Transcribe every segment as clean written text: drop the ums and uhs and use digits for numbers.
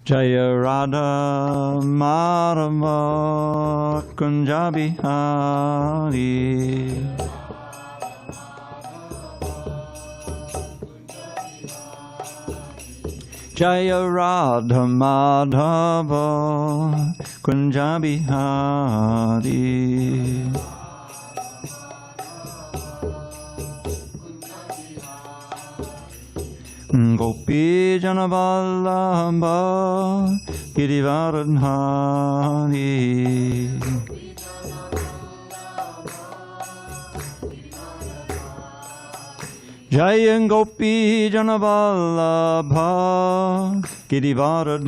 Jaya Radha Madhava Kunja Bihari. Jaya Radha Madhava Kunja Bihari. Gopi Jana Vallabha Girivardhari. Jaya Gopi Jana Vallabha Girivardhari.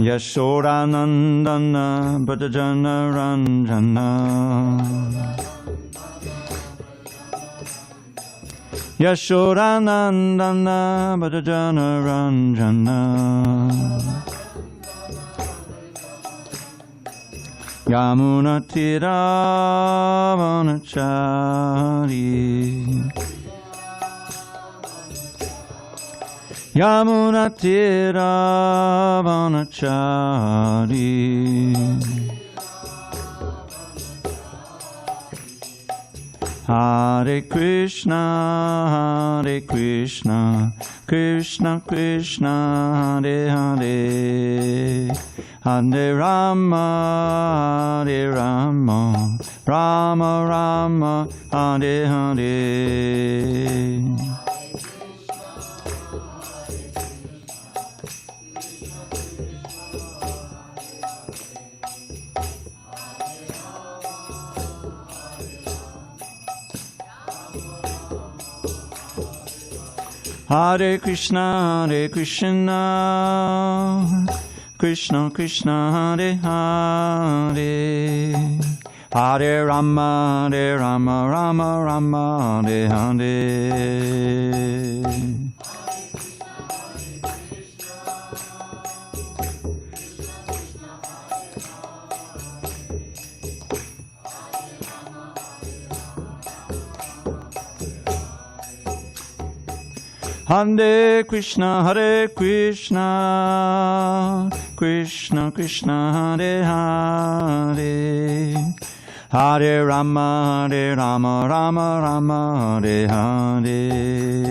Yashodanandana Bhajana Ranjana. Yashodanandana Bhajana Ranjana. Yamuna Tiravanachari. Yamuna Tiravanachari. Hare Krishna, Hare Krishna, Krishna Krishna, Hare Hare, Hare Rama, Hare Rama, Rama Rama, Hare Hare. Hare Krishna, Hare Krishna, Krishna Krishna, Hare Hare, Hare Rama, Hare Rama, Rama Rama, Hare Hare. Hare Krishna, Hare Krishna, Krishna Krishna, Hare Hare, Hare Rama, Hare Rama, Rama Rama, Hare Hare.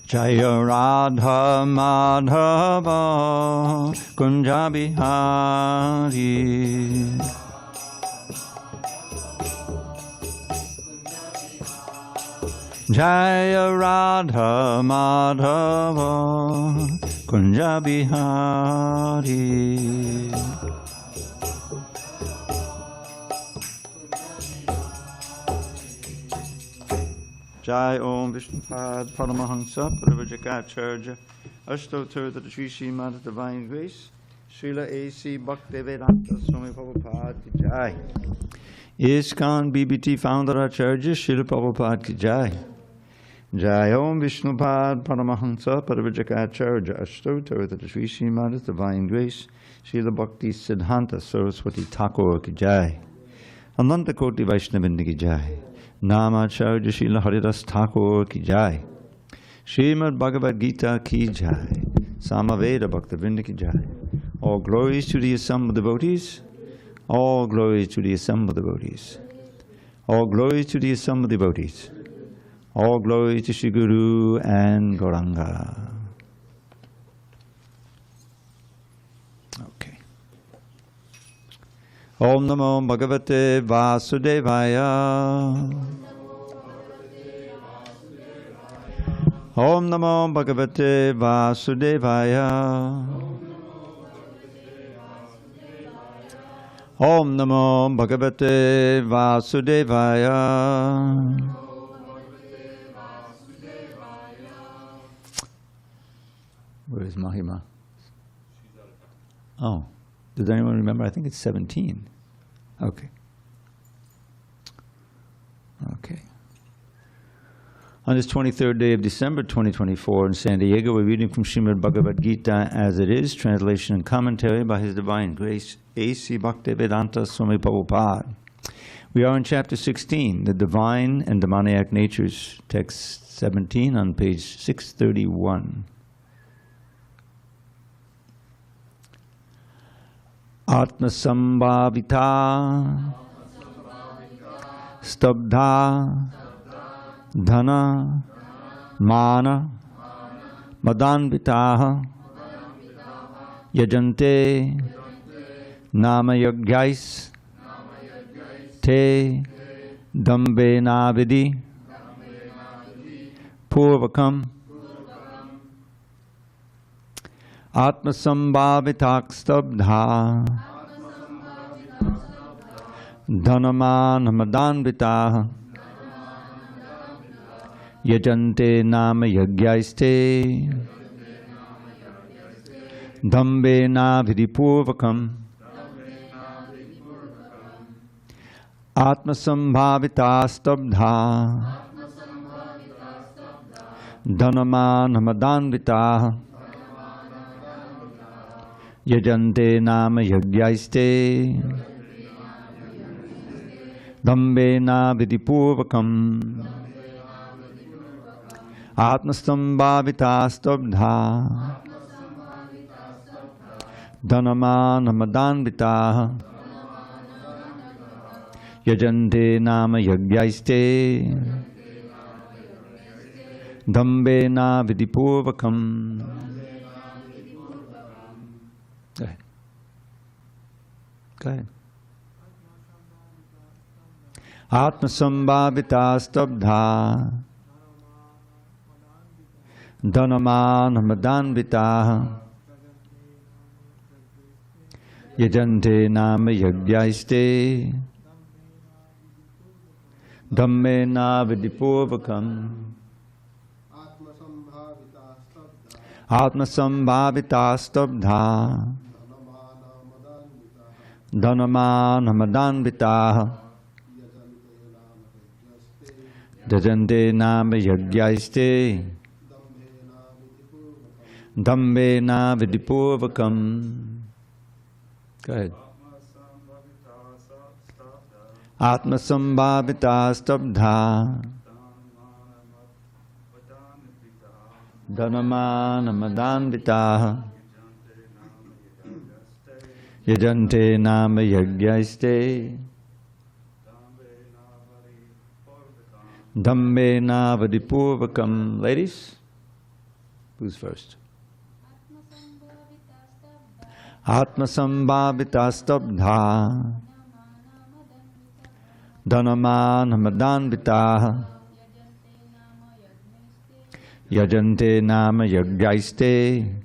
Jaya Radha Madhava Kunja Bihari. Jaya Radha Madhava Kunja Bihari. Jai Om Vishnupad Paramahansa Paravajakacharya Ashtotter the Sri Srimad Divine Grace Srila A.C. Bhaktivedanta Swami Prabhupada Ki Jai. ISKCON BBT Founder Acharya Srila Prabhupada Ki Jai. Jai Om Vishnupad Paramahansa Paravajakacharya Ashtotter the Sri Srimad Divine Grace Srila Bhakti Siddhanta Saraswati Thakur Ki Jai. Ananta Koti Vaishnavindi Ki Jai. Namacharya Srila Haridas Thakur Ki Jai. Srimad Bhagavad Gita Ki Jai. Samaveda Bhaktivinoda Ki Jai. All glories to the assembled devotees. All glories to the assembled devotees. All glories to the assembled devotees. All glories to Shri Guru and Gauranga. Okay. Om Namo Bhagavate Vasudevaya. Om Namo Bhagavate Vasudevaya. Om Namo Bhagavate Vasudevaya. Where is Mahima? Oh. Does anyone remember? I think it's 17. Okay. On this 23rd day of December 2024 in San Diego, we're reading from Srimad Bhagavad Gita as it is, translation and commentary by His Divine Grace, A.C. Bhaktivedanta Swami Prabhupada. We are in chapter 16, the Divine and Demoniac Natures, text 17 on page 631. Atma Sambhavita Stabdha Dhana Mana Madanvitaha Yajante Namayagyais Te Dambena Purvakam Atmasambhavitak Stabdha Dhanaman Madanvitaha Yajante Nama Yagyaiste Dhambena Vidipurvakam Atmasambhavita Stabdha Dhanaman Madanvitaha Yajante Nama Yagyaiste Dhambena Vidipurvakam Atmasambhavita Stabdha Dhanaman Madanvitaha Yajante Nama Yagyaiste Dhambena Vidipurvakam. Go ahead. Go ahead. Atmasambhavita Stabdha Dhanaman Madanvitaha Yajante Nama Yagyaiste Dhammena Vidipurvakam. Atmasambhavita Stabdha Dhanaman Madanvitaha Yajante Nama Yagyaiste Dhambena Vidipurvakam. Go ahead. Atmasambhavita Stabdha Dhanaman Madanvitaha Yajante Nama Yagyaiste Dhambena Vidipurvakam. Ladies, who's first? Atmasambhavita Stabdha Dhanaman Madanvitaha Yajante Nama Yagyaiste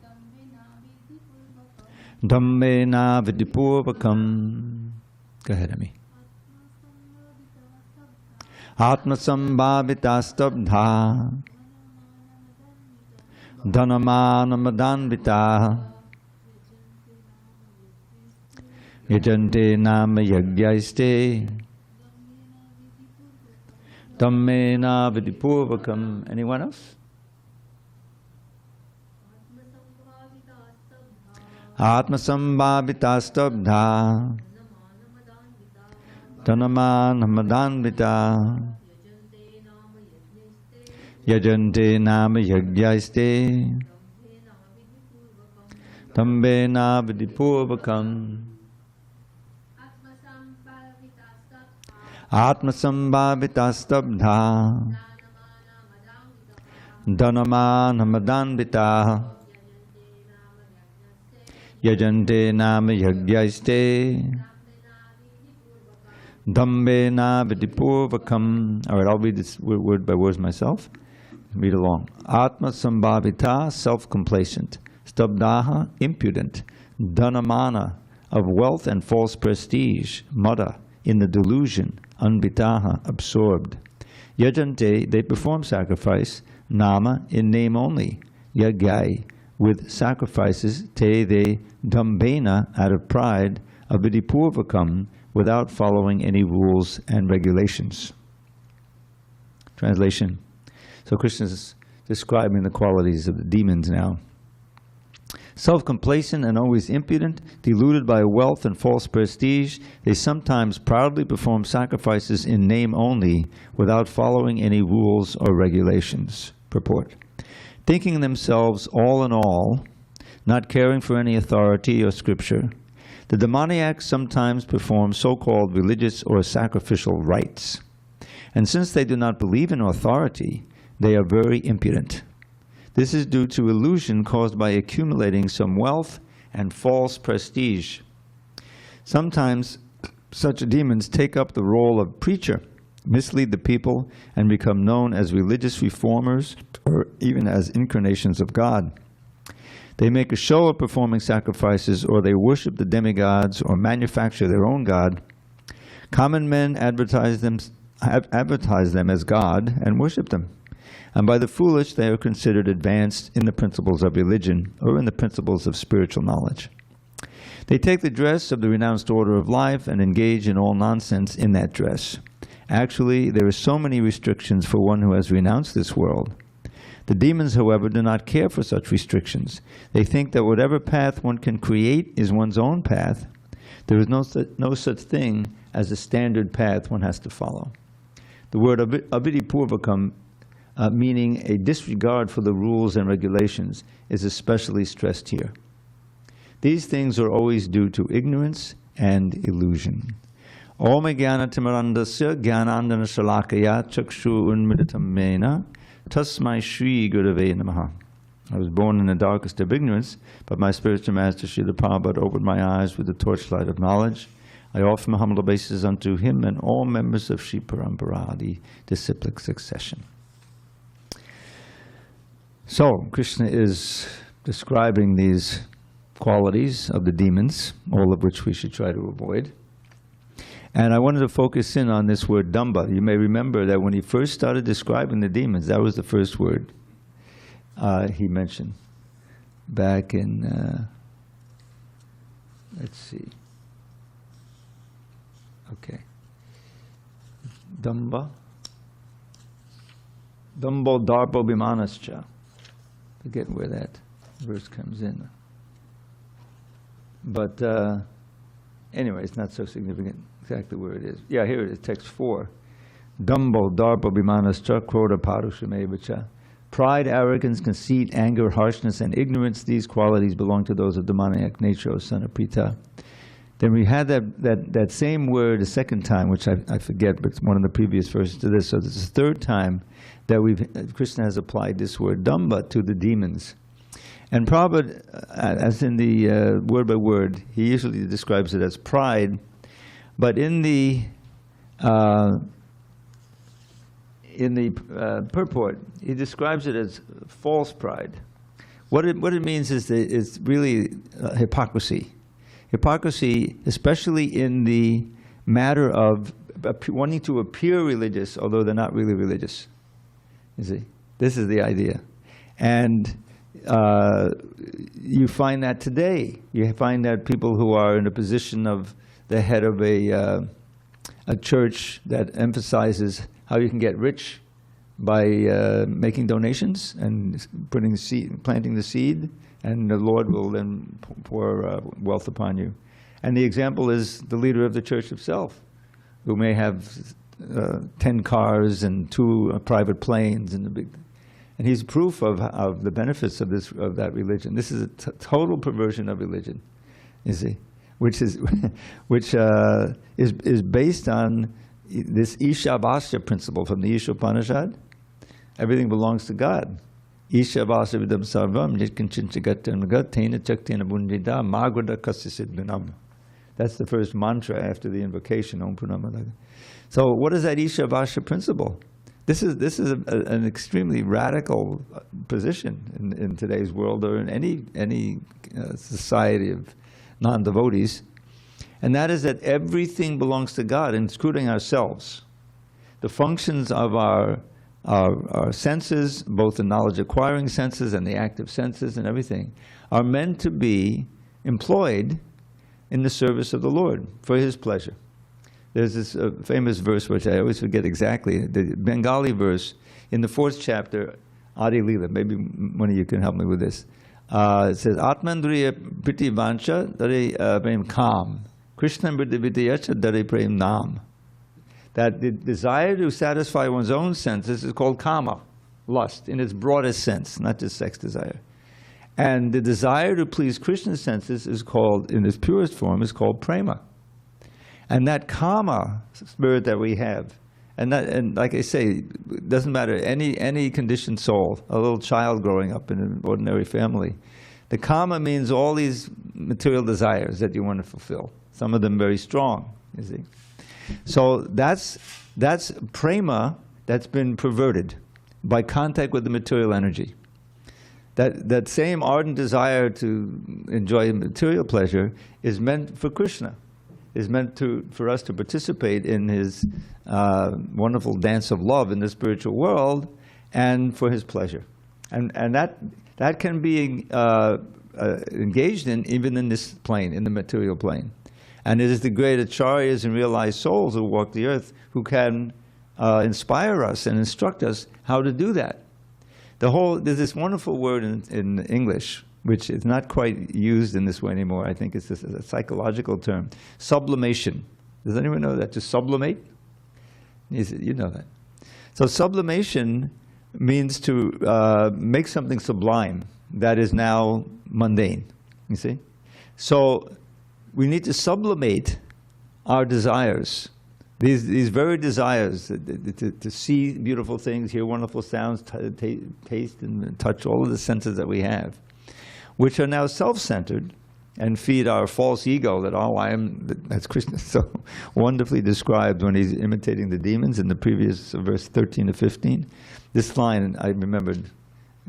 Dhammena Vidipurvakam. Go ahead, Ami. Atmasambhavita Stabdha Dhanaman Madanvitaha Yajante Nama Yagyaiste Dhammena Vidipurvakam. Anyone else? Atmasambhavita Stabdha Dhanaman Madanvitaha Yajante Nama Yagyaiste Dhambena Vidipurvakam. Atmasambhavita Stabdha Dhanaman Madanvitaha Yajante Nama Yagyaiste Dhambena Vidipurvakam. All right, I'll read this word by word myself. Read along. Atmasambhavita, self-complacent. Stabdaha, impudent. Dhanamana, of wealth and false prestige. Mada, in the delusion. Anvitaha, absorbed. Yajante, they perform sacrifice. Nama, in name only. Yagai, with sacrifices. Te, they. Dhambena, out of pride. Avidipurvakam, without following any rules and regulations. Translation. So Krishna is describing the qualities of the demons now. Self-complacent and always impudent, deluded by wealth and false prestige, they sometimes proudly perform sacrifices in name only, without following any rules or regulations. Purport. Thinking themselves all in all, not caring for any authority or scripture, the demoniacs sometimes perform so-called religious or sacrificial rites. And since they do not believe in authority, they are very impudent. This is due to illusion caused by accumulating some wealth and false prestige. Sometimes such demons take up the role of preacher, mislead the people, and become known as religious reformers or even as incarnations of God. They make a show of performing sacrifices, or they worship the demigods or manufacture their own god. Common men advertise them as God and worship them. And by the foolish, they are considered advanced in the principles of religion or in the principles of spiritual knowledge. They take the dress of the renounced order of life and engage in all nonsense in that dress. Actually, there are so many restrictions for one who has renounced this world. The demons, however, do not care for such restrictions. They think that whatever path one can create is one's own path. There is no such thing as a standard path one has to follow. The word avidipurvakam, meaning a disregard for the rules and regulations, is especially stressed here. These things are always due to ignorance and illusion. Om jnana timarandasya jnanandana shalakaya chakshu unmiditam mena tasmai shri gurave namaha. I was born in the darkest of ignorance, but my spiritual master Srila Prabhupada opened my eyes with the torchlight of knowledge. I offer my humble obeisances unto him and all members of Sri Parampara, the disciplic succession. So, Krishna is describing these qualities of the demons, all of which we should try to avoid. And I wanted to focus in on this word damba. You may remember that when he first started describing the demons, that was the first word he mentioned back in, let's see, okay, damba, dambo darpo bimanascha. Forget where that verse comes in. But anyway, it's not so significant exactly where it is. Yeah, here it is, text 4. Dambo darpa bimanascha kroda parushamevacha. Pride, arrogance, conceit, anger, harshness, and ignorance, these qualities belong to those of demoniac nature, O son of Prita. Then we had that same word a second time, which I forget, but it's one of the previous verses to this. So this is the third time that Krishna has applied this word, damba, to the demons. And Prabhupada, as in the word by word, he usually describes it as pride, but in the purport, he describes it as false pride. What it means is really hypocrisy. Hypocrisy, especially in the matter of wanting to appear religious, although they're not really religious. You see, this is the idea. And you find that today. You find that people who are in a position of the head of a church that emphasizes how you can get rich by making donations and planting the seed, and the Lord will then pour wealth upon you. And the example is the leader of the church himself, who may have 10 cars and 2 private planes and and he's proof of the benefits of that religion. This is a total perversion of religion, you see, which is based on this Ishavasya principle from the Isha Upanishad. Everything belongs to God. Ishavasya vidam sarvam yitkinchinchagatam gatena chaktena bundida magrada kasisid binam. That's the first mantra after the invocation, Om Purnamada. So what is that Ishavasya principle? This is an extremely radical position in today's world, or in any society of non-devotees, and that is that everything belongs to God, including ourselves. The functions of our senses, both the knowledge-acquiring senses and the active senses and everything, are meant to be employed in the service of the Lord for His pleasure. There's this famous verse, which I always forget exactly, the Bengali verse in the 4th chapter, Adi Lila. Maybe one of you can help me with this. It says, Atmandriya Priti Vancha Dare Prem Kam. Krishna Priti Vidyacha Dare Prem Nam. That the desire to satisfy one's own senses is called kama, lust, in its broadest sense, not just sex desire. And the desire to please Krishna's senses is called, in its purest form, is called prema. And that kama spirit that we have, and like I say, it doesn't matter, any conditioned soul, a little child growing up in an ordinary family, the kama means all these material desires that you want to fulfill. Some of them very strong, you see. So that's prema that's been perverted by contact with the material energy. That same ardent desire to enjoy material pleasure is meant for Krishna, is meant for us to participate in his wonderful dance of love in the spiritual world, and for his pleasure. And that can be engaged in even in this plane, in the material plane. And it is the great acharyas and realized souls who walk the earth who can inspire us and instruct us how to do that. There's this wonderful word in English, which is not quite used in this way anymore. I think it's a psychological term. Sublimation. Does anyone know that? To sublimate? You know that. So sublimation means to make something sublime that is now mundane, you see? So we need to sublimate our desires. These very desires, to see beautiful things, hear wonderful sounds, taste and touch, all of the senses that we have, which are now self-centered and feed our false ego that, oh, I am, as Krishna so wonderfully described when he's imitating the demons in the previous verse 13 to 15. This line I remembered,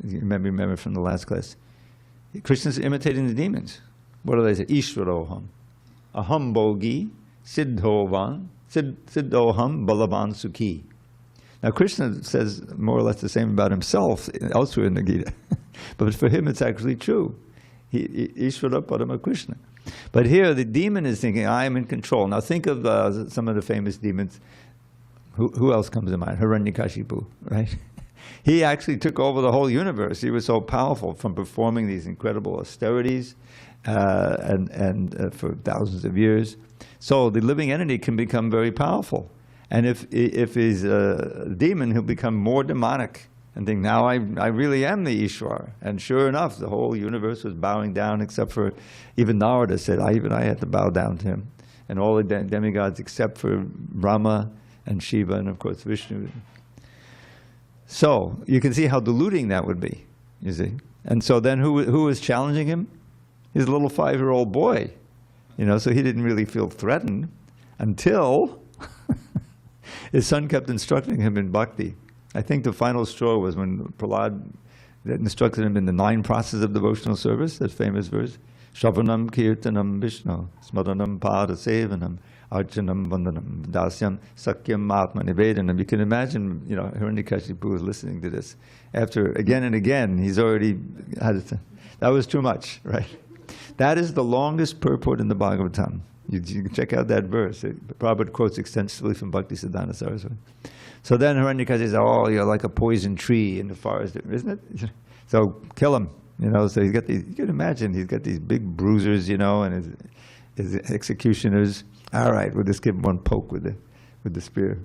you remember from the last class. Krishna's imitating the demons. What do they say? Ishvaroham, aham bogi, siddhovan, siddhoham balavan sukhi. Now Krishna says more or less the same about himself elsewhere in the Gita. But for him it's actually true. Ishvara Parama Krishna. But here the demon is thinking, I am in control. Now think of some of the famous demons. Who else comes to mind? Hiranyakashipu, right? He actually took over the whole universe. He was so powerful from performing these incredible austerities and for thousands of years. So the living entity can become very powerful. And if he's a demon, he'll become more demonic and think, now I really am the Ishwar. And sure enough, the whole universe was bowing down, except for even Narada said, even I had to bow down to him. And all the demigods except for Brahma and Shiva and of course Vishnu. So you can see how deluding that would be, you see. And so then who was challenging him? His little 5-year-old boy. You know, so he didn't really feel threatened until his son kept instructing him in bhakti. I think the final straw was when Prahlad instructed him in the 9 processes of devotional service, that famous verse. Shravanam kirtanam vishnu, smaranam pada sevanam, archanam vandanam, dasyam sakyam atma nivedanam. You can imagine, you know, Hiranyakashipu was listening to this. After again and again, he's already had it. That was too much, right? That is the longest purport in the Bhagavatam. You can check out that verse. Prabhupada quotes extensively from Bhaktisiddhanta Saraswati. So then Hiranyakashipu says, oh, you're like a poison tree in the forest, isn't it? So kill him, you know. So he's got these, you can imagine, he's got these big bruisers, you know, and his executioners. All right, we'll just give him one poke with the spear.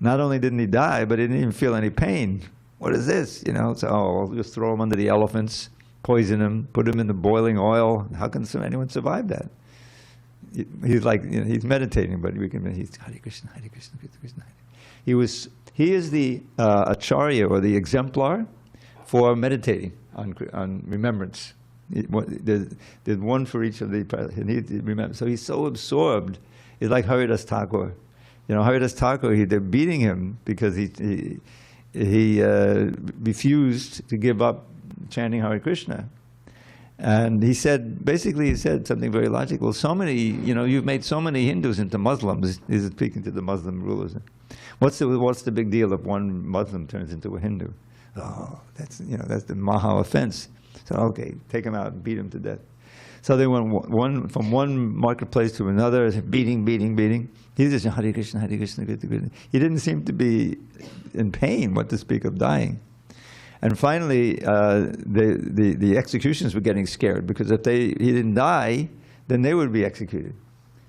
Not only didn't he die, but he didn't even feel any pain. What is this, you know? So, we'll just throw him under the elephants, poison him, put him in the boiling oil. How can anyone survive that? He's like, you know, he's meditating, but he's Hare Krishna, Hare Krishna, Krishna Krishna. He is the acharya or the exemplar for meditating on remembrance. There's one for each of the, and he remembers. So he's so absorbed. He's like Haridas Thakur. You know, Haridas Thakur, they're beating him because he refused to give up chanting Hare Krishna. And he said something very logical. Well, so many, you know, you've made so many Hindus into Muslims. He's speaking to the Muslim rulers. What's the big deal if one Muslim turns into a Hindu? Oh, that's the Maha offense. So okay, take him out and beat him to death. So they went from one marketplace to another, beating. He just said, Hare Krishna, Hare Krishna, Krishna Krishna. He didn't seem to be in pain, what to speak of dying. And finally, the executions were getting scared, because if he didn't die, then they would be executed.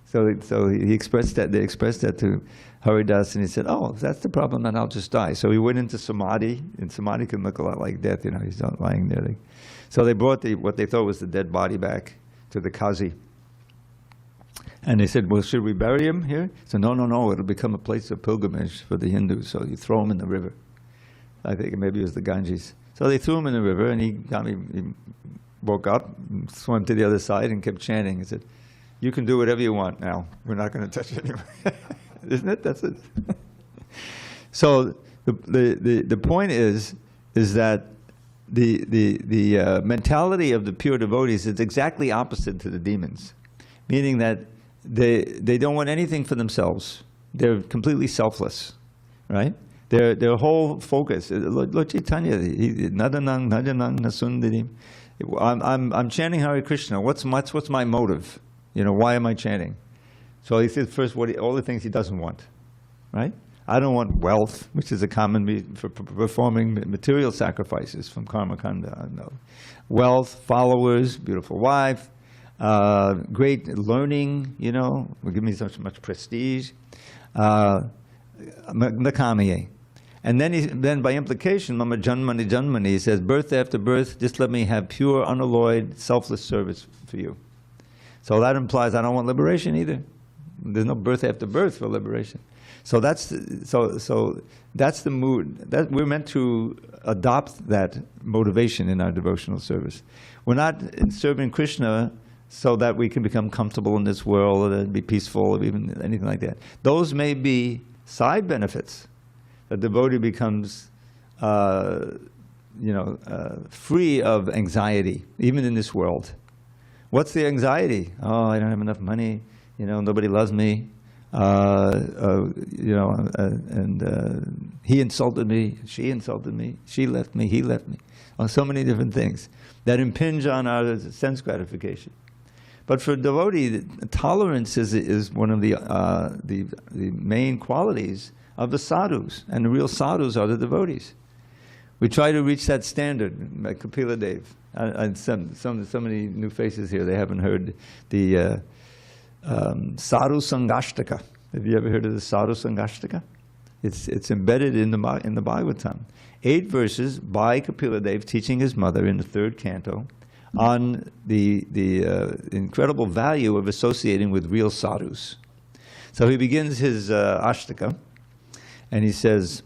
So he expressed that. They expressed that to Haridas, and he said, "Oh, if that's the problem, then I'll just die." So he went into samadhi, and samadhi can look a lot like death. He's not lying there. So they brought what they thought was the dead body back to the Kazi. And they said, "Well, should we bury him here?" He said, No, it'll become a place of pilgrimage for the Hindus. So you throw him in the river. I think maybe it was the Ganges. So they threw him in the river, and he woke up, swam to the other side, and kept chanting. He said, "You can do whatever you want now. We're not going to touch it anymore." Isn't it? That's it. So the point is that the mentality of the pure devotees is exactly opposite to the demons, meaning that they don't want anything for themselves. They're completely selfless, right? Their whole focus, Lord Chaitanya, nadanang nasundirim. I'm chanting Hare Krishna. What's my motive? Why am I chanting? So he says first all the things he doesn't want, right? I don't want wealth, which is a common for performing material sacrifices from karma kanda. No. Wealth, followers, beautiful wife, great learning, will give me so much prestige. Nakamiye. And then by implication, mama janmani janmani, he says, birth after birth, just let me have pure, unalloyed, selfless service for you. So that implies I don't want liberation either. There's no birth after birth for liberation. So that's the mood. That we're meant to adopt that motivation in our devotional service. We're not serving Krishna so that we can become comfortable in this world and be peaceful or even anything like that. Those may be side benefits. A devotee becomes free of anxiety, even in this world. What's the anxiety? Oh, I don't have enough money. Nobody loves me. He insulted me. She insulted me. She left me. He left me. So many different things that impinge on our sense gratification. But for a devotee, tolerance is one of the main qualities of the sadhus, and the real sadhus are the devotees. We try to reach that standard, like Kapila Dev. And so many new faces here, they haven't heard the Sadhu Sangashtaka. Have you ever heard of the Sadhu Sangashtaka? It's embedded in the Bhagavatam. 8 verses by Kapila Dev teaching his mother in the 3rd canto on the incredible value of associating with real sadhus. So he begins his Ashtaka, and he says,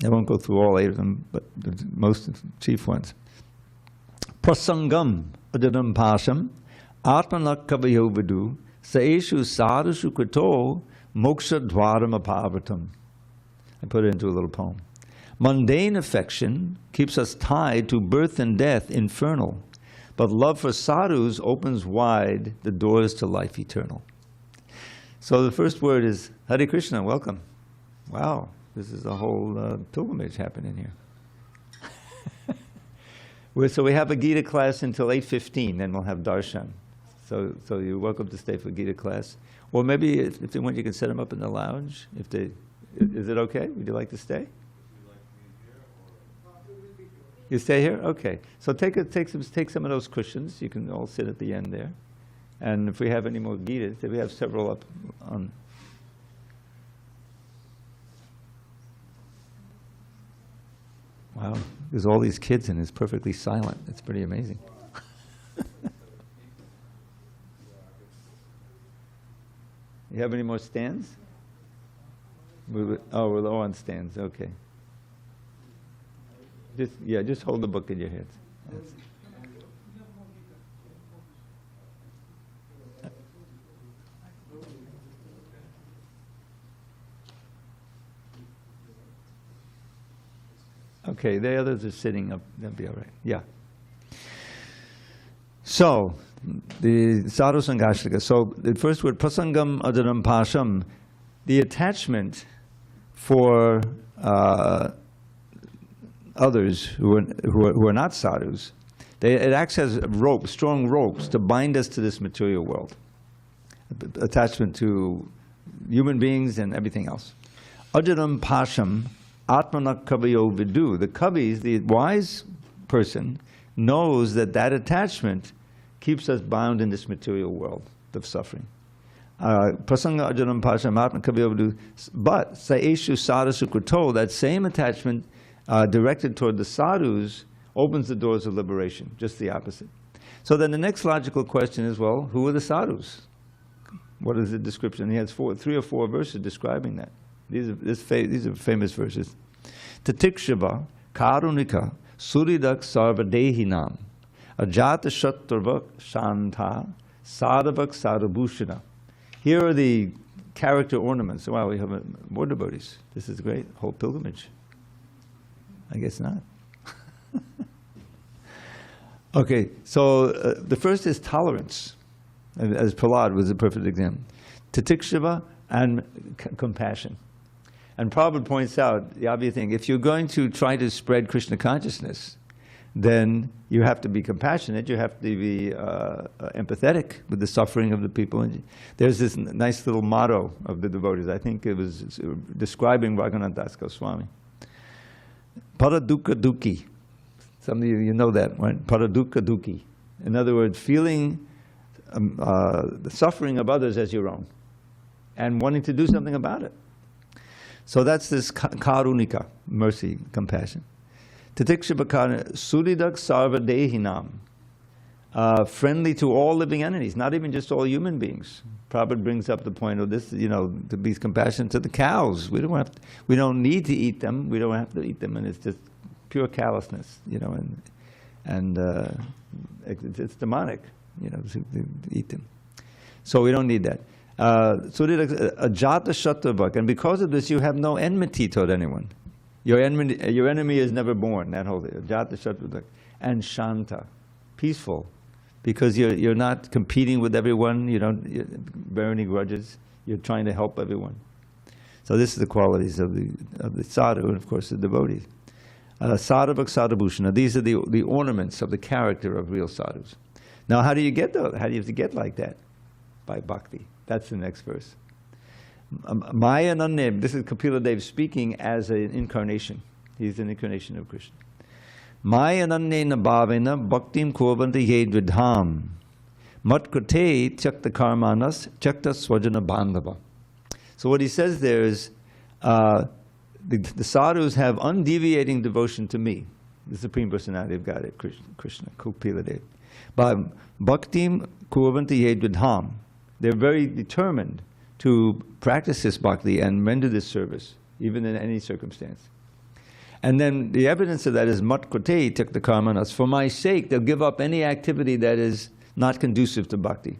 I won't go through all 8 of them, but the most chief ones. Prasangam adadam pasham atmanak kavayo vidu saeshu sadhushu krato moksha dwaram apavatam. I put it into a little poem. Mundane affection keeps us tied to birth and death infernal, but love for sadhus opens wide the doors to life eternal. So the first word is Hare Krishna, welcome. Wow, this is a whole pilgrimage happening here. So we have a Gita class until 8:15, then we'll have darshan. So you're welcome to stay for Gita class. Or maybe if they want, you can set them up in the lounge. Is it okay? Would you like to stay? You stay here? Okay. So take some of those cushions. You can all sit at the end there. And if we have any more Gitas, we have several up on. Wow, there's all these kids and it's perfectly silent. It's pretty amazing. You have any more stands? We're low on stands. Okay. Just hold the book in your hands. That's okay, the others are sitting up. They'll be all right. Yeah. So, the Sadhu Sangashtaka. So, the first word, prasangam adaram pasham, the attachment for others who are not sadhus It acts as ropes, strong ropes, to bind us to this material world. Attachment to human beings and everything else. Ajaram pasham atmanak kaviyo vidu. The kavis, the wise person, knows that that attachment keeps us bound in this material world of suffering. Prasanga ajaram pasham atmanak kaviyo vidu. But saeshu sadhu sukrito, that same attachment directed toward the sadhus opens the doors of liberation, just the opposite. So then the next logical question is, well, who are the sadhus? What is the description? He has 3 or 4 verses describing that. These are famous verses. Tatikshava, karunika, suridak sarvadehinam, ajata shatrvak shanta, sadhavak sadhabhushana. Here are the character ornaments. Wow, we have more devotees. This is great. Whole pilgrimage. I guess not. Okay, so the first is tolerance, as Prahlad was a perfect example. Tatikshava and compassion. And Prabhupada points out the obvious thing: if you're going to try to spread Krishna consciousness, then you have to be compassionate, you have to be empathetic with the suffering of the people. And there's this nice little motto of the devotees. I think it was describing Raghunath Das Goswami. Paradukha dukhi. Some of you know that, right? Paradukha dukhi. In other words, feeling the suffering of others as your own and wanting to do something about it. So that's this karunika, mercy, compassion. Tatikshapakana suridak sarvadehinam, friendly to all living entities, not even just all human beings. Prabhupada brings up the point of this, to be compassionate to the cows. We don't need to eat them. We don't have to eat them, and it's just pure callousness, and it's demonic, to eat them. So we don't need that. Ajata shatravak, and because of this, you have no enmity toward anyone. Your enemy is never born. That whole thing. Ajata shatravak, and shanta, peaceful, because you're not competing with everyone. You don't bear any grudges. You're trying to help everyone. So this is the qualities of the sadhu, and of course the devotees. Sadhavak sadhabhushana. These are the ornaments of the character of real sadhus. Now, how do you get those? How do you have to get like that? By bhakti. That's the next verse. Maya nanne. This is Kapila Dev speaking as an incarnation. He's an incarnation of Krishna. Maya nanne na bhavena bhaktim kurvanti yedvidham matkrate chakta karmanas chakta swajana bandhava. So what he says there is, the sadhus have undeviating devotion to me, the Supreme Personality of Godhead, Krishna, Kapila Dev. But bhaktim kurvanti yedvidham. They're very determined to practice this bhakti and render this service, even in any circumstance. And then the evidence of that is matkrate chakta karmanas. For my sake, they'll give up any activity that is not conducive to bhakti.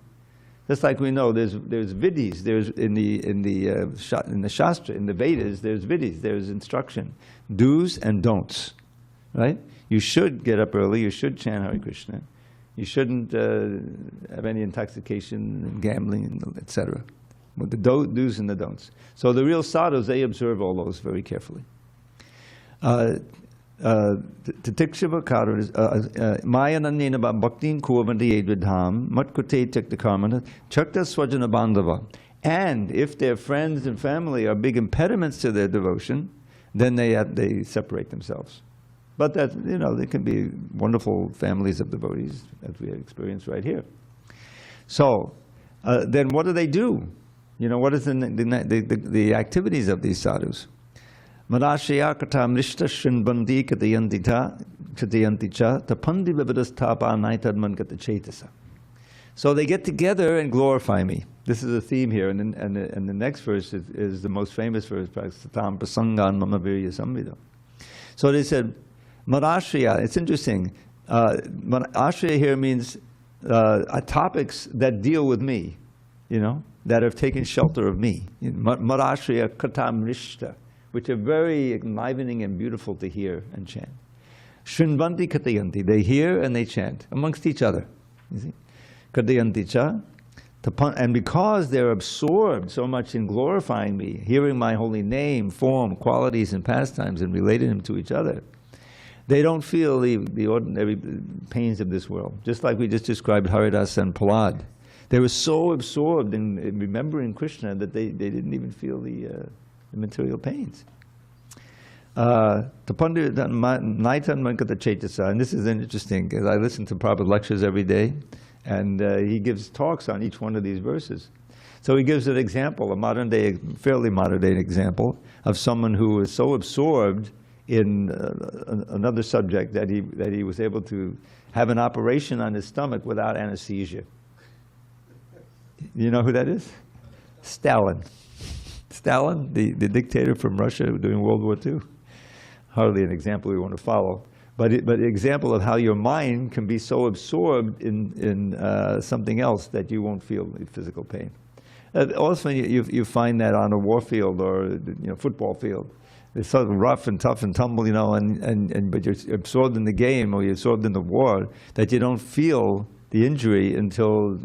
Just like we know, there's vidhis. There's in the Shastra, in the Vedas, there's vidhis. There's instruction, do's and don'ts, right? You should get up early. You should chant Hare Krishna. You shouldn't have any intoxication, gambling, etc. With the do's and the don'ts. So the real sadhus, they observe all those very carefully. Tatikshava karu maya nannena bhaktin kurvanti yedvidham matkrate chakta karmana chakta swajana bandhava. And if their friends and family are big impediments to their devotion, then they separate themselves. But that, they can be wonderful families of devotees, as we have experienced right here. So then what do they do? What is the activities of these sadhus? Madashya kata mrishta shrinbandi katayanti cha tapandi vividastapa naitadman kata chetasa. So they get together and glorify me. This is a theme here, and the next verse is the most famous verse, Satam prasangan mama virya samvida. So they said, Madashya, it's interesting. Ashya here means topics that deal with me, that have taken shelter of me. Madashya katam rishta, which are very enlivening and beautiful to hear and chant. Shrinvanti katayanti, they hear and they chant amongst each other. You see? Katayanti cha, and because they're absorbed so much in glorifying me, hearing my holy name, form, qualities, and pastimes, and relating them to each other, They don't feel the ordinary pains of this world. Just like we just described Haridas and Prahlad. They were so absorbed in remembering Krishna that they didn't even feel the material pains. And this is interesting, because I listen to Prabhupada lectures every day, and he gives talks on each one of these verses. So he gives an example, fairly modern day example, of someone who was so absorbed in another subject that he was able to have an operation on his stomach without anesthesia. You know who that is? Stalin. Stalin, the dictator from Russia during World War II. Hardly an example we want to follow, but an example of how your mind can be so absorbed in something else that you won't feel the physical pain. Also, you find that on a war field or football field. It's sort of rough and tough and tumble, but you're absorbed in the game or you're absorbed in the war that you don't feel the injury until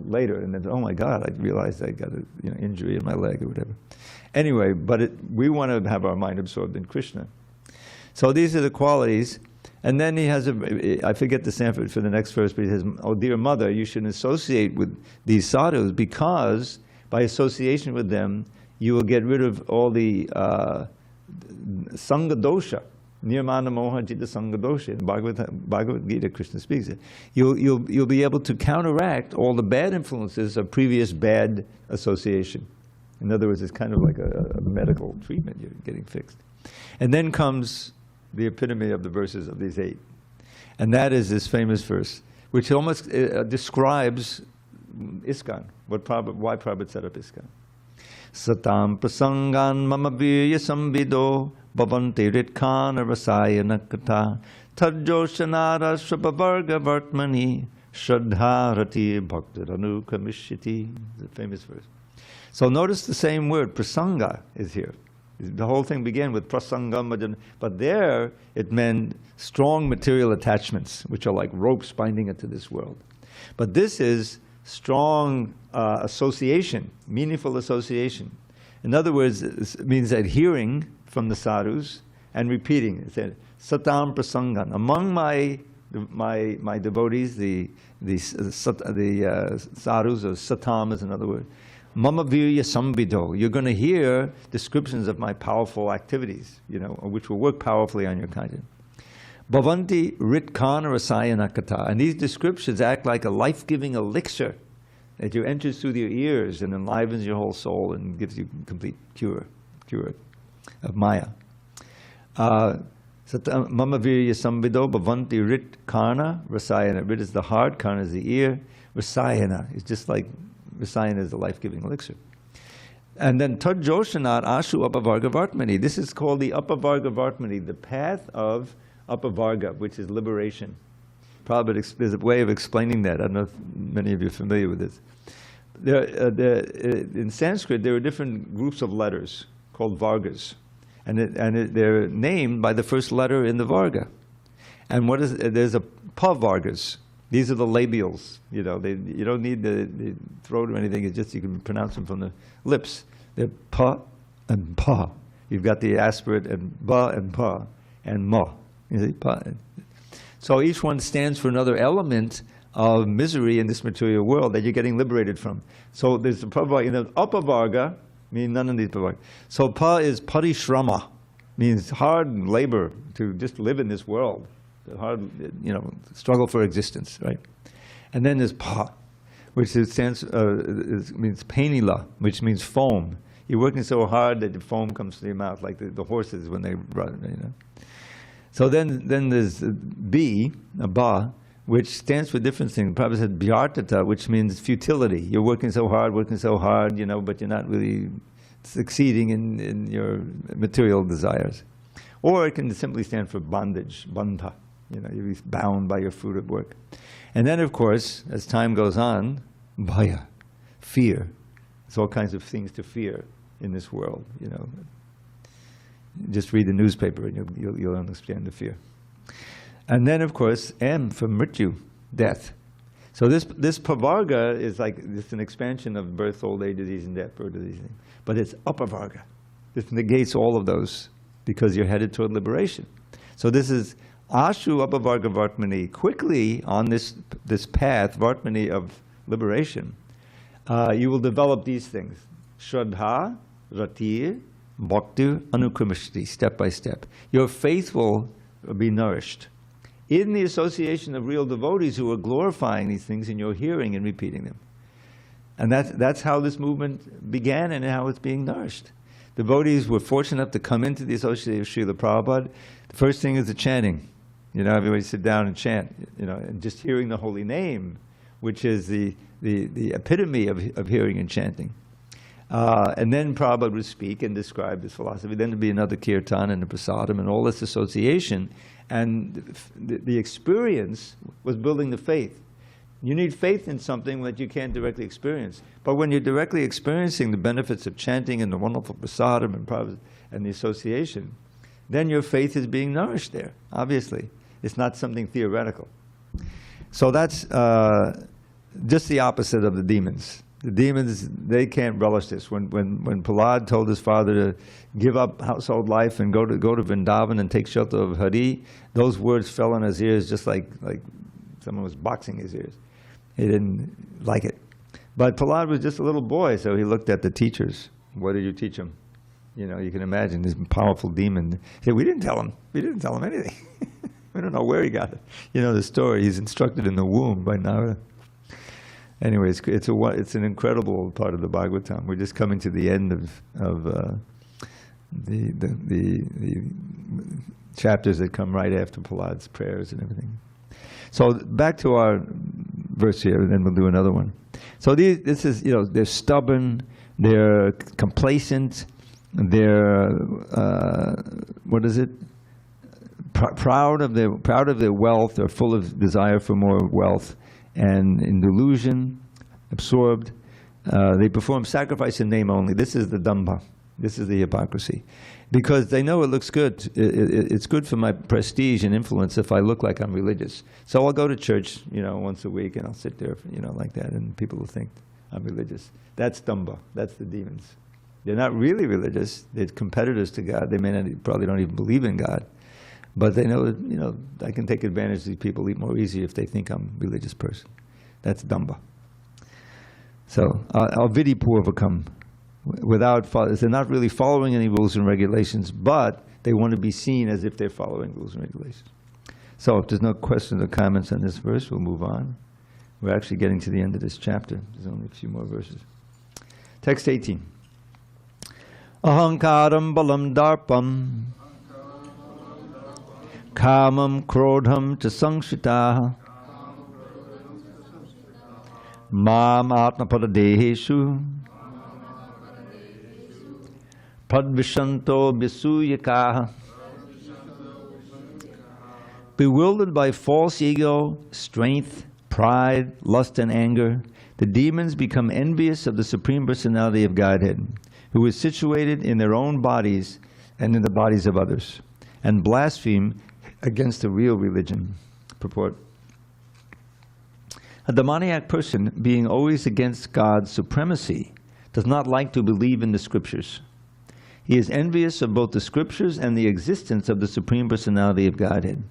later, and then, oh my God, I realized I got an injury in my leg or whatever. Anyway, but we want to have our mind absorbed in Krishna. So these are the qualities. And then he has I forget the Sanford for the next verse, but he says, oh dear mother, you should associate with these sadhus, because by association with them, you will get rid of all the sangha dosha. Nirmana moha jita sangha dosha. In Bhagavad Gita, Krishna speaks it. You'll be able to counteract all the bad influences of previous bad association. In other words, it's kind of like a medical treatment. You're getting fixed. And then comes the epitome of the verses of these 8. And that is this famous verse, which almost describes ISKCON, why Prabhupada set up ISKCON. Satam prasangan mama virya samvido bhavanti ritkana rasayana kata tadjoshanara svapavarga vartmani shraddharati bhaktiranu kamishiti. The famous verse. So notice the same word, prasanga, is here. The whole thing began with prasangam, but there it meant strong material attachments, which are like ropes binding it to this world. But this is strong association, meaningful association. In other words, it means adhering from the sadhus and repeating. It said, satam prasangan. Among my devotees, the sadhus, or satam is another word, mama virya samvido. You're going to hear descriptions of my powerful activities, which will work powerfully on your conscience. Bhavanti ritkana rasayana kata. And these descriptions act like a life-giving elixir that you enters through your ears and enlivens your whole soul and gives you complete cure of Maya. Mama virya samvido bhavanti ritkana rasayana. Rit is the heart, kana is the ear, rasayana is just like Rasayana is the life-giving elixir. And then Tadjoshanat Ashu Apavarga Vartmani. This is called the Apavarga Vartmani, the path of Apavarga, which is liberation. Probably there's a way of explaining that. I don't know if many of you are familiar with this. In Sanskrit, there are different groups of letters called Vargas. And they're named by the first letter in the Varga. And there's a Pa Vargas. These are the labials, you don't need the throat or anything, it's just you can pronounce them from the lips. They're pa and pa. You've got the aspirate and ba and pa and ma. You see, pa. So each one stands for another element of misery in this material world that you're getting liberated from. So there's the apavarga, means none of these apavarga. So pa is parishrama, means hard labor to just live in this world. Hard, struggle for existence, right? And then there's pa, which means painila, which means foam. You're working so hard that the foam comes to your mouth, like the horses when they run, So then there's B, a ba, which stands for different things. Prabhupada said bhyartata, which means futility. You're working so hard, but you're not really succeeding in your material desires. Or it can simply stand for bondage, bandha. You're bound by your fruit of work. And then, of course, as time goes on, bhaya, fear. There's all kinds of things to fear in this world, Just read the newspaper and you'll understand the fear. And then, of course, M for mrityu, death. So this pavarga is like just an expansion of birth, old age, disease, and death, birth, disease. But it's apavarga. This negates all of those because you're headed toward liberation. So this is Ashu Apavarga Vartmani. Quickly on this path, Vartmani of liberation, you will develop these things. Shraddha, Ratir, Bhakti, Anukramishti, step by step. Your faith will be nourished in the association of real devotees who are glorifying these things in your hearing and repeating them. And that's how this movement began and how it's being nourished. Devotees were fortunate enough to come into the association of Srila Prabhupada. The first thing is the chanting. You know, everybody sit down and chant, you know, and just hearing the holy name, which is the epitome of hearing and chanting. And then Prabhupada would speak and describe this philosophy. Then there'd be another kirtan and a prasadam and all this association. And the experience was building the faith. You need faith in something that you can't directly experience. But when you're directly experiencing the benefits of chanting and the wonderful prasadam and the association, then your faith is being nourished there, obviously. It's not something theoretical. So that's just the opposite of the demons. The demons, they can't relish this. When Prahlad told his father to give up household life and go to Vrindavan and take shelter of Hari, those words fell on his ears just like someone was boxing his ears. He didn't like it. But Prahlad was just a little boy, so he looked at the teachers. What did you teach him? You know, you can imagine this powerful demon. He said, we didn't tell him anything. We don't know where he got it. You know the story. He's instructed in the womb by Narada. Anyways, it's an incredible part of the Bhagavatam. We're just coming to the end of the chapters that come right after Prahlad's prayers and everything. So back to our verse here, and then we'll do another one. So this is, you know, they're stubborn, they're complacent, they're proud of their wealth. They're full of desire for more wealth. And in delusion, absorbed, they perform sacrifice in name only. This is the dambha. This is the hypocrisy. Because they know it looks good. It's good for my prestige and influence if I look like I'm religious. So I'll go to church, you know, once a week, and I'll sit there, you know, like that, and people will think I'm religious. That's dambha. That's the demons. They're not really religious. They're competitors to God. They probably don't even believe in God. But they know that, you know, I can take advantage of these people more easily if they think I'm a religious person. That's dambha. So, avidipurvakam, they're not really following any rules and regulations, but they want to be seen as if they're following rules and regulations. So if there's no questions or comments on this verse, we'll move on. We're actually getting to the end of this chapter. There's only a few more verses. Text 18. Ahankaram balam darpam Kamam krodham cha sangshitaha Mam atmapadadeheshu Padvishanto bisuyakaha. Bewildered by false ego, strength, pride, lust, and anger, the demons become envious of the Supreme Personality of Godhead, who is situated in their own bodies and in the bodies of others, and blaspheme against the real religion. Purport. A demoniac person, being always against God's supremacy, does not like to believe in the scriptures. He is envious of both the scriptures and the existence of the Supreme Personality of Godhead.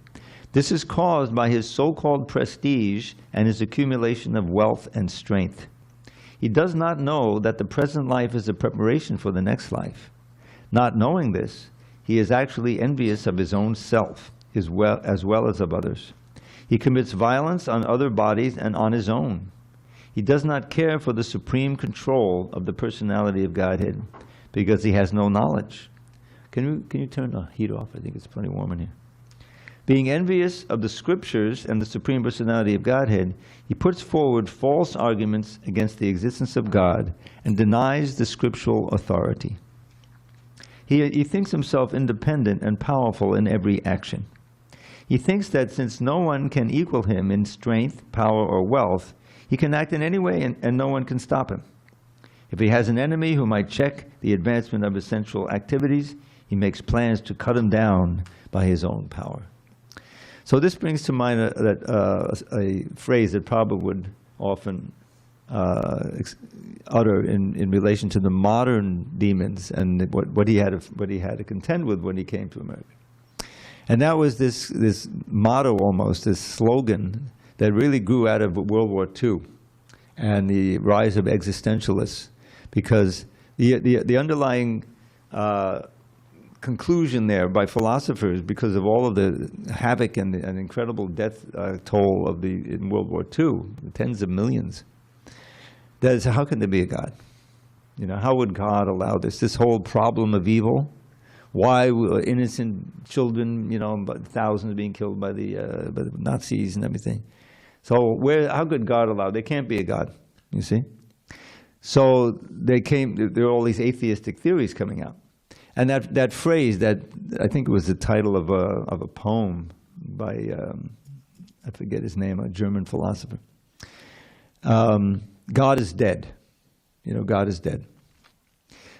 This is caused by his so-called prestige and his accumulation of wealth and strength. He does not know that the present life is a preparation for the next life. Not knowing this, he is actually envious of his own self, as well as of others. He commits violence on other bodies and on his own. He does not care for the supreme control of the personality of Godhead because he has no knowledge. Can you turn the heat off? I think it's plenty warm in here. Being envious of the scriptures and the Supreme Personality of Godhead, he puts forward false arguments against the existence of God and denies the scriptural authority. He thinks himself independent and powerful in every action. He thinks that since no one can equal him in strength, power, or wealth, he can act in any way and no one can stop him. If he has an enemy who might check the advancement of his sensual activities, he makes plans to cut him down by his own power. So this brings to mind a phrase that Prabhupada would often utter in relation to the modern demons and what he had to contend with when he came to America. And that was this motto almost, this slogan that really grew out of World War II and the rise of existentialists, because the underlying conclusion there by philosophers, because of all of the havoc and incredible death toll in World War II, tens of millions, that is, how can there be a God? You know, how would God allow this whole problem of evil? Why were innocent children, you know, thousands being killed by the Nazis and everything? So how could God allow? There can't be a God, you see? So there are all these atheistic theories coming out. And that phrase, that I think it was the title of a poem by, I forget his name, a German philosopher. God is dead. You know, God is dead.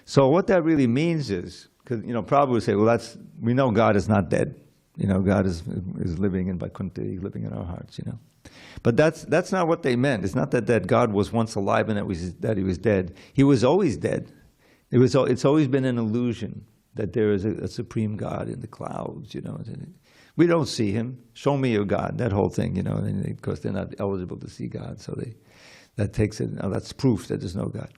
So what that really means is, because, you know, Prabhupada would say, well, we know God is not dead. You know, God is living in Vaikuntha, living in our hearts, you know. But that's not what they meant. It's not that God was once alive and that he was dead. He was always dead. It's always been an illusion that there is a supreme God in the clouds, you know. We don't see him. Show me your God, that whole thing, you know. And of course, they're not eligible to see God, so that's proof that there's no God.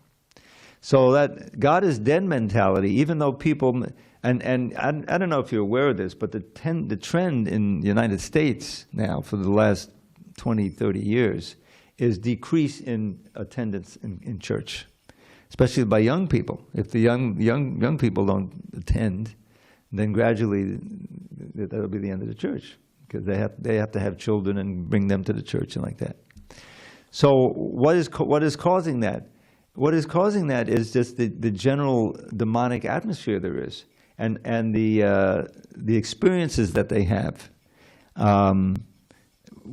So that God is dead mentality, even though people, and I don't know if you're aware of this, but the trend in the United States now for the last 20, 30 years is decrease in attendance in church, especially by young people. If the young people don't attend, then gradually that'll be the end of the church, because they have to have children and bring them to the church and like that. So what is causing that? What is causing that is just the general demonic atmosphere there is, and the experiences that they have.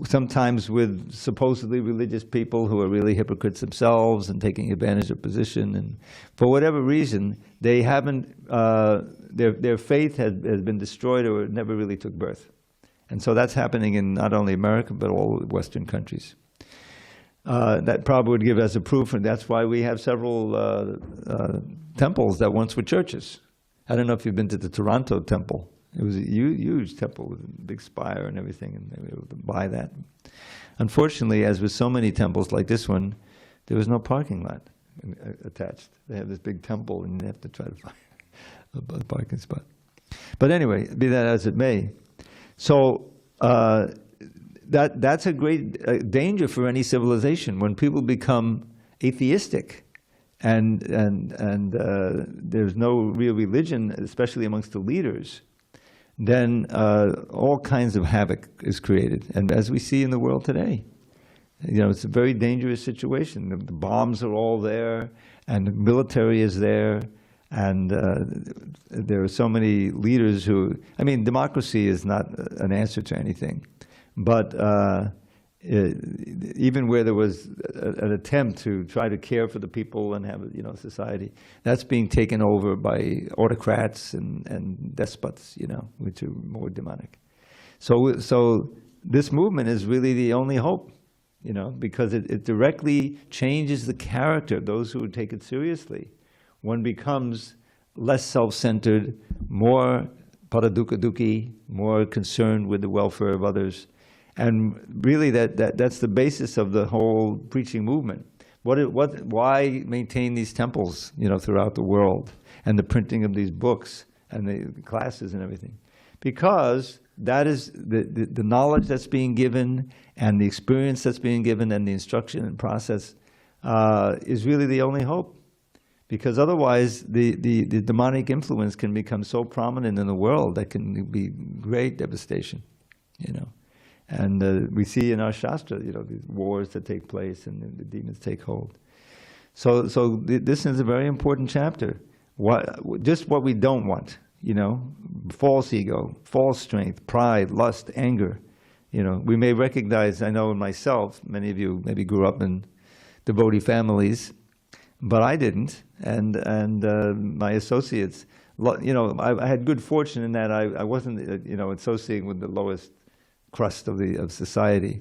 Sometimes with supposedly religious people who are really hypocrites themselves and taking advantage of position, and for whatever reason they haven't, their faith has been destroyed or never really took birth. And so that's happening in not only America but all Western countries. That probably would give us a proof, and that's why we have several temples that once were churches. I don't know if you've been to the Toronto temple. It was a huge temple with a big spire and everything, and they were able to buy that. Unfortunately, as with so many temples like this one, there was no parking lot attached. They have this big temple, and you have to try to find a parking spot. But anyway, be that as it may. So that's a great danger for any civilization when people become atheistic, and there's no real religion, especially amongst the leaders. Then all kinds of havoc is created. And as we see in the world today, you know, it's a very dangerous situation. The bombs are all there, and the military is there, and there are so many leaders who, I mean, democracy is not an answer to anything. But even where there was an attempt to try to care for the people and have, you know, society, that's being taken over by autocrats and despots, you know, which are more demonic. So this movement is really the only hope, you know, because it directly changes the character of those who take it seriously. One becomes less self-centered, more paradukha-dukhi, more concerned with the welfare of others. And really, that's the basis of the whole preaching movement. Why maintain these temples, you know, throughout the world, and the printing of these books and the classes and everything? Because that is the knowledge that's being given, and the experience that's being given, and the instruction and process is really the only hope. Because otherwise, the demonic influence can become so prominent in the world that can be great devastation, you know. And we see in our Shastra, you know, these wars that take place and the demons take hold. So this is a very important chapter. Just what we don't want, you know, false ego, false strength, pride, lust, anger. You know, we may recognize, I know in myself, many of you maybe grew up in devotee families, but I didn't, and my associates, you know, I had good fortune in that I wasn't, you know, associating with the lowest crust of society,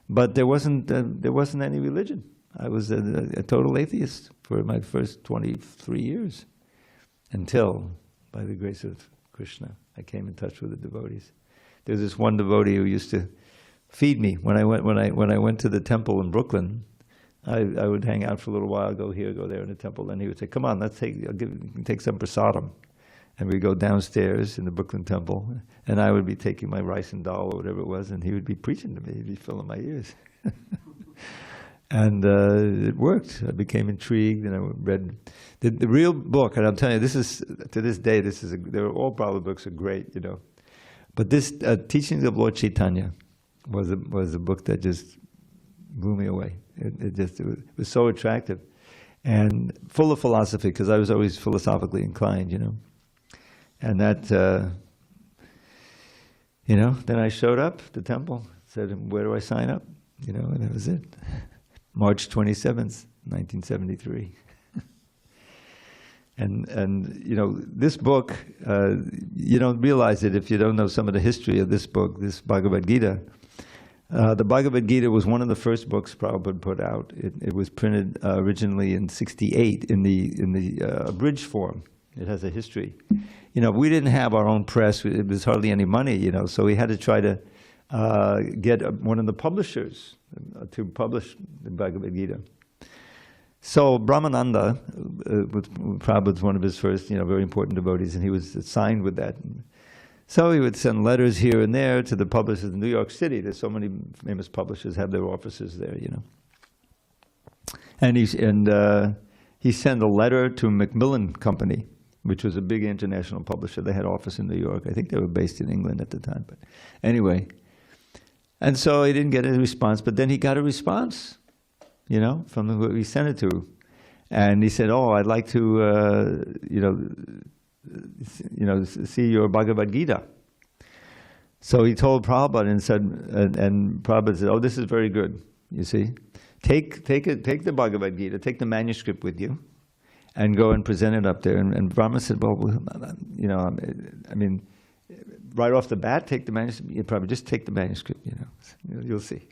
but there wasn't any religion. I was a total atheist for my first 23 years, until, by the grace of Krishna, I came in touch with the devotees. There's this one devotee who used to feed me when I went to the temple in Brooklyn. I would hang out for a little while, go here, go there in the temple, and he would say, "Come on, take some prasadam." And we'd go downstairs in the Brooklyn temple, and I would be taking my rice and dal or whatever it was, and he would be preaching to me. He'd be filling my ears. And it worked. I became intrigued, and I read the real book. And I'm telling you, this is, to this day, all Prabhupada books are great, you know. But this Teachings of Lord Chaitanya was a book that just blew me away. It was so attractive and full of philosophy, because I was always philosophically inclined, you know. And that, you know, then I showed up at the temple, said, "Where do I sign up?" You know, and that was it. March 27th, 1973. And you know, this book, you don't realize it if you don't know some of the history of this book, this Bhagavad Gita. The Bhagavad Gita was one of the first books Prabhupada put out. It was printed originally in '68 in the abridged form. It has a history. You know, we didn't have our own press. It was hardly any money, you know, so we had to try to get one of the publishers to publish the Bhagavad Gita. So Brahmananda was Prabhupada's one of his first, you know, very important devotees, and he was assigned with that. So he would send letters here and there to the publishers in New York City. There's so many famous publishers have their offices there, you know. And he sent a letter to Macmillan Company, which was a big international publisher. They had an office in New York. I think they were based in England at the time. But anyway, and so he didn't get a response, but then he got a response, you know, from who he sent it to. And he said, "Oh, I'd like to, you know, see your Bhagavad Gita." So he told Prabhupada and said, and Prabhupada said, "Oh, this is very good, you see. Take the Bhagavad Gita, take the manuscript with you, and go and present it up there." And Brahma said, "Well, you know, I mean, right off the bat, take the manuscript. You probably just take the manuscript, you know, you'll see."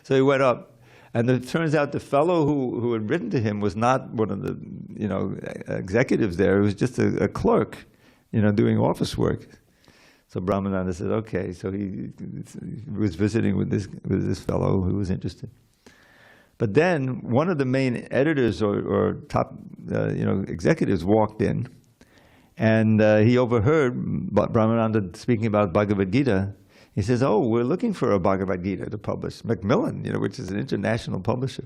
So he went up, and it turns out the fellow who had written to him was not one of the, you know, executives there. It was just a clerk, you know, doing office work. So Brahmananda said, "Okay." So he was visiting with this fellow who was interested. But then one of the main editors or top, you know, executives walked in, and he overheard Brahmananda speaking about Bhagavad Gita. He says, "Oh, we're looking for a Bhagavad Gita to publish." Macmillan, you know, which is an international publisher.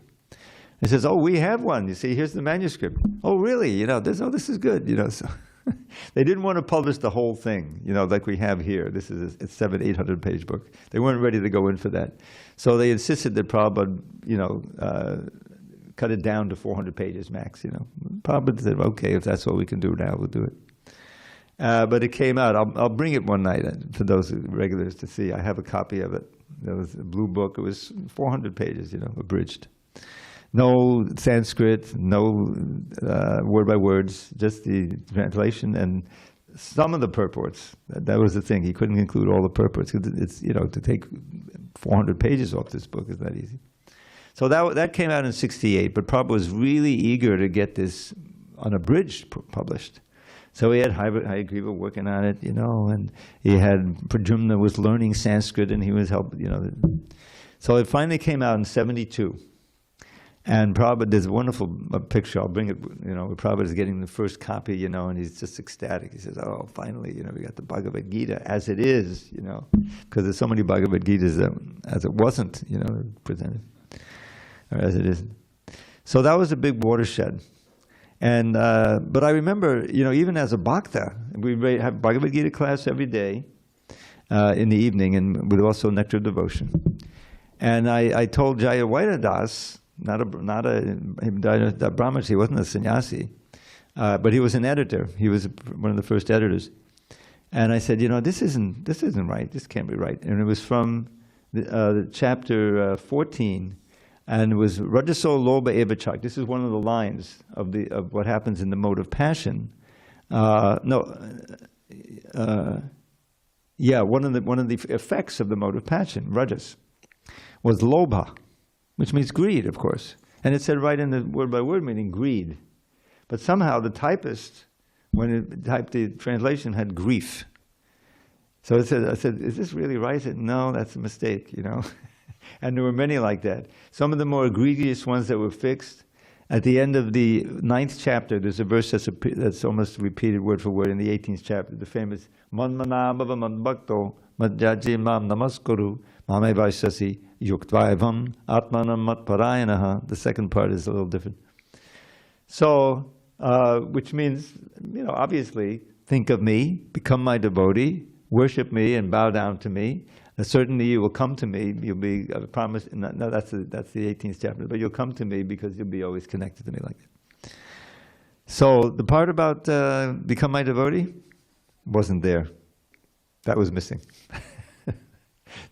He says, "Oh, we have one. You see, here's the manuscript." "Oh, really? You know, this is good." You know, so they didn't want to publish the whole thing, you know, like we have here. This is a 700-800 page book. They weren't ready to go in for that. So they insisted that Prabhupada, you know, cut it down to 400 pages max, you know. Prabhupada said, "Okay, if that's what we can do now, we'll do it." But it came out. I'll bring it one night for those regulars to see. I have a copy of it. There was a blue book. It was 400 pages, you know, abridged. No Sanskrit, no word by words, just the translation and some of the purports. That was the thing. He couldn't include all the purports. It's, you know, to take 400 pages off this book is not easy. So that came out in '68, but Prabhupada was really eager to get this unabridged published. So he had Hayagriva working on it, you know, and he had Pradyumna was learning Sanskrit, and he was helping, you know. So it finally came out in '72. And Prabhupada, there's a wonderful picture, I'll bring it, you know, Prabhupada is getting the first copy, you know, and he's just ecstatic. He says, "Oh, finally, you know, we got the Bhagavad Gita as it is, you know, because there's so many Bhagavad Gitas that, as it wasn't, you know, presented, or as it isn't." So that was a big watershed. And, but I remember, you know, even as a bhakta, we have Bhagavad Gita class every day in the evening, and with also Nectar of Devotion. And I told Jayawada Das, not a Brahmachi, he wasn't a sannyasi, but he was an editor. He was one of the first editors. And I said, "You know, this isn't right. This can't be right." And it was from the chapter 14, and it was Rajaso Lobha Evachak. This is one of the lines of what happens in the mode of passion. One of the effects of the mode of passion, Rajas, was Lobha, which means greed, of course. And it said right in the word-by-word meaning, greed. But somehow the typist, when it typed the translation, had grief. So I said, is this really right? I said, no, that's a mistake, you know. And there were many like that. Some of the more egregious ones that were fixed. At the end of the 9th chapter, there's a verse that's almost repeated word for word in the 18th chapter, the famous Manmanabhava Madbhakto Madhyaji Mam Namaskuru Mame Vaishasi Yuktvaevam Atmanam Matparayanaha. The second part is a little different. So, which means, you know, obviously, think of me, become my devotee, worship me and bow down to me. Certainly you will come to me, you'll be, I promise, no, that's the 18th chapter, but you'll come to me because you'll be always connected to me like that. So the part about become my devotee wasn't there. That was missing.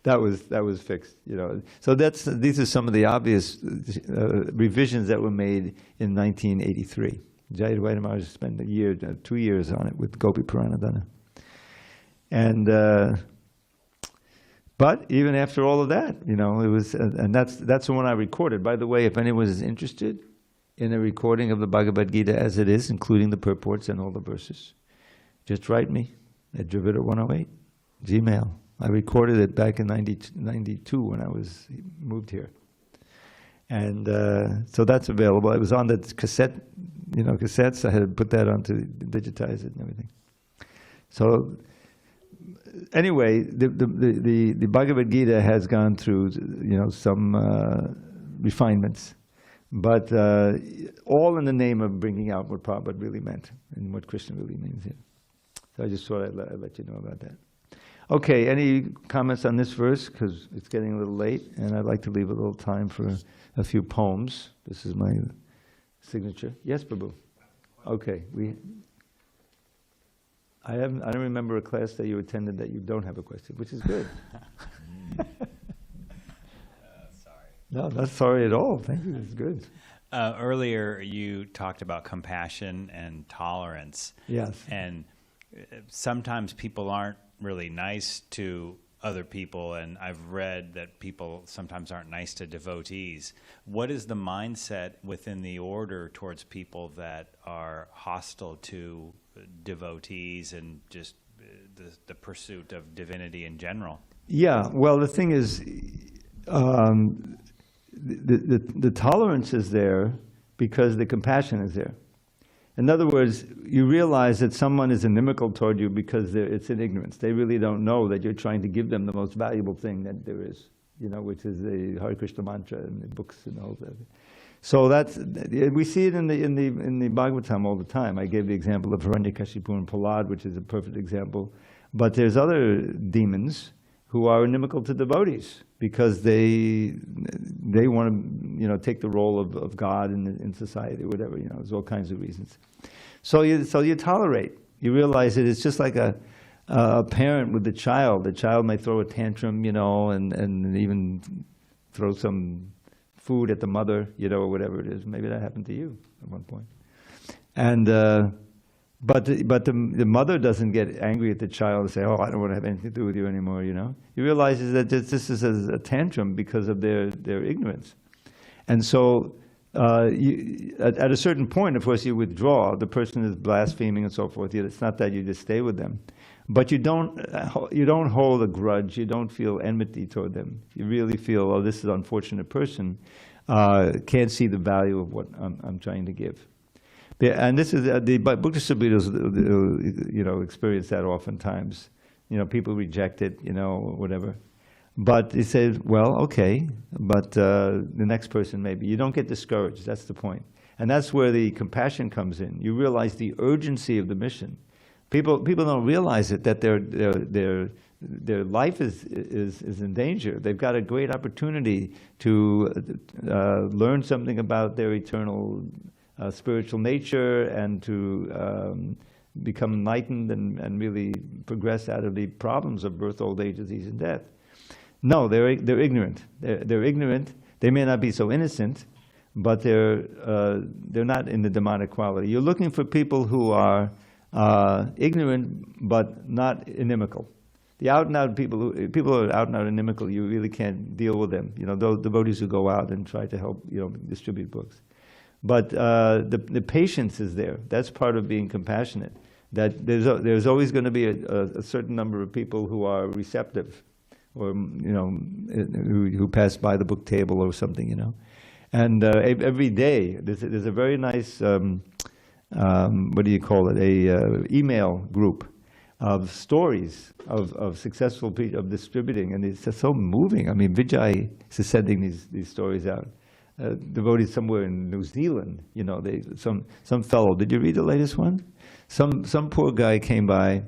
that was fixed, you know. So these are some of the obvious revisions that were made in 1983. Jaya Dvaita Maharaj spent 2 years on it with Gopi Puranadana. And but even after all of that, you know, it was, and that's the one I recorded. By the way, if anyone is interested in a recording of the Bhagavad Gita as it is, including the purports and all the verses, just write me at Dravida108, Gmail. I recorded it back in 92 when I moved here. And so that's available. It was on the cassette, you know, cassettes. I had to put that on to digitize it and everything. So anyway, the Bhagavad Gita has gone through, you know, some refinements, but all in the name of bringing out what Prabhupada really meant and what Krishna really means here. So I just thought I'd let you know about that. Okay, any comments on this verse? Because it's getting a little late, and I'd like to leave a little time for a few poems. This is my signature. Yes, Prabhu? Okay. I don't remember a class that you attended that you don't have a question, which is good. Sorry. No, not sorry at all. Thank you. It's good. Earlier, you talked about compassion and tolerance. Yes. And sometimes people aren't really nice to other people, and I've read that people sometimes aren't nice to devotees. What is the mindset within the order towards people that are hostile to devotees and just the pursuit of divinity in general? Yeah, well, the thing is, the tolerance is there because the compassion is there. In other words, you realize that someone is inimical toward you because it's in ignorance. They really don't know that you're trying to give them the most valuable thing that there is, you know, which is the Hare Krishna mantra and the books and all that. So we see it in the Bhagavatam all the time. I gave the example of Hiranyakashipu and Prahlad, which is a perfect example. But there's other demons who are inimical to devotees because they want to, you know, take the role of God in society or whatever. You know, there's all kinds of reasons. So you tolerate. You realize that it's just like a parent with the child. The child may throw a tantrum, you know, and even throw some food at the mother, you know, or whatever it is. Maybe that happened to you at one point. And but the mother doesn't get angry at the child and say, "Oh, I don't want to have anything to do with you anymore." You know, you realize that this is a tantrum because of their ignorance, and so at a certain point, of course, you withdraw. The person is blaspheming and so forth. It's not that you just stay with them, but you don't hold a grudge. You don't feel enmity toward them. You really feel, "Oh, this is an unfortunate person. Can't see the value of what I'm trying to give." And this is the Buddhist Buddhas, you know, experience that oftentimes. You know, people reject it, you know, whatever. But he says, well, okay, but the next person maybe. You don't get discouraged. That's the point. And that's where the compassion comes in. You realize the urgency of the mission. People don't realize it, that their life is in danger. They've got a great opportunity to learn something about their eternal spiritual nature and to become enlightened and really progress out of the problems of birth, old age, disease, and death. No, they're ignorant. They're ignorant. They may not be so innocent, but they're not in the demonic quality. You're looking for people who are ignorant but not inimical. The out and out people who are out and out inimical, you really can't deal with them. You know, those devotees who go out and try to help, you know, distribute books. But the patience is there. That's part of being compassionate. that there's always going to be a certain number of people who are receptive, or who pass by the book table or something, And every day there's a very nice what do you call it? Email group of stories of successful people of distributing, and it's just so moving. I mean, Vijay is sending these stories out. Devotees somewhere in New Zealand, some fellow. Did you read the latest one? Some poor guy came by,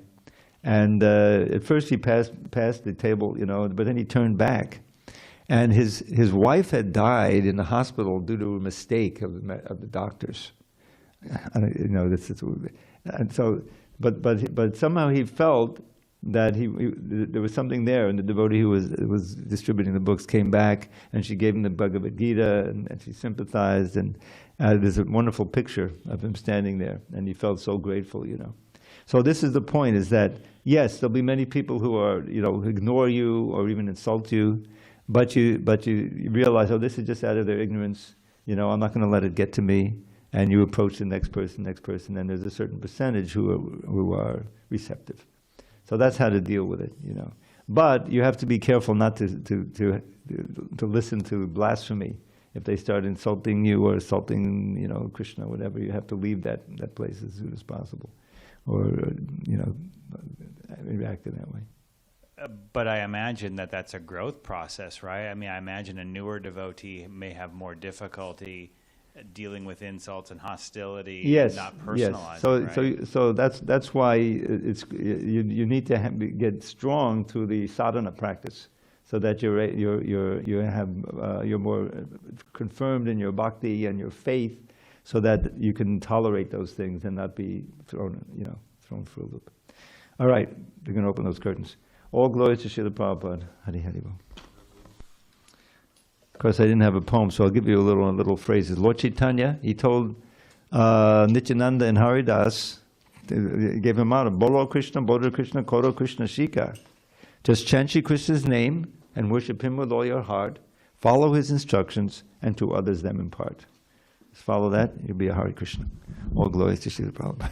and at first he passed the table, but then he turned back, and his wife had died in the hospital due to a mistake of the doctors. This is, and so, but somehow he felt that there was something there, and the devotee who was distributing the books came back, and she gave him the Bhagavad Gita, and she sympathized, and there's a wonderful picture of him standing there, and he felt so grateful, So this is the point: is that yes, there'll be many people who are who ignore you or even insult you, but you realize, oh, this is just out of their ignorance. I'm not going to let it get to me. And you approach the next person, and there's a certain percentage who are receptive. So that's how to deal with it, But you have to be careful not to listen to blasphemy. If they start insulting you or insulting, Krishna or whatever, you have to leave that place as soon as possible, or react in that way. But I imagine that's a growth process, right? I mean, I imagine a newer devotee may have more difficulty dealing with insults and hostility, yes, not personalized. Yes. Right? So that's why you need to get strong through the sadhana practice, so that you're more confirmed in your bhakti and your faith, so that you can tolerate those things and not be thrown for a loop. All right, we're going to open those curtains. All glory to Srila Prabhupada. Hari Hari Bol. Of course, I didn't have a poem, so I'll give you a little phrases. Lord Chaitanya, he told Nityananda and Haridas, he gave him out, Bolo Krishna, Bodha Krishna, Koro Krishna Shika. Just chant Shri Krishna's name and worship him with all your heart. Follow his instructions, and to others them impart. Just follow that, you'll be a Hare Krishna. All glory to Srila Prabhupada.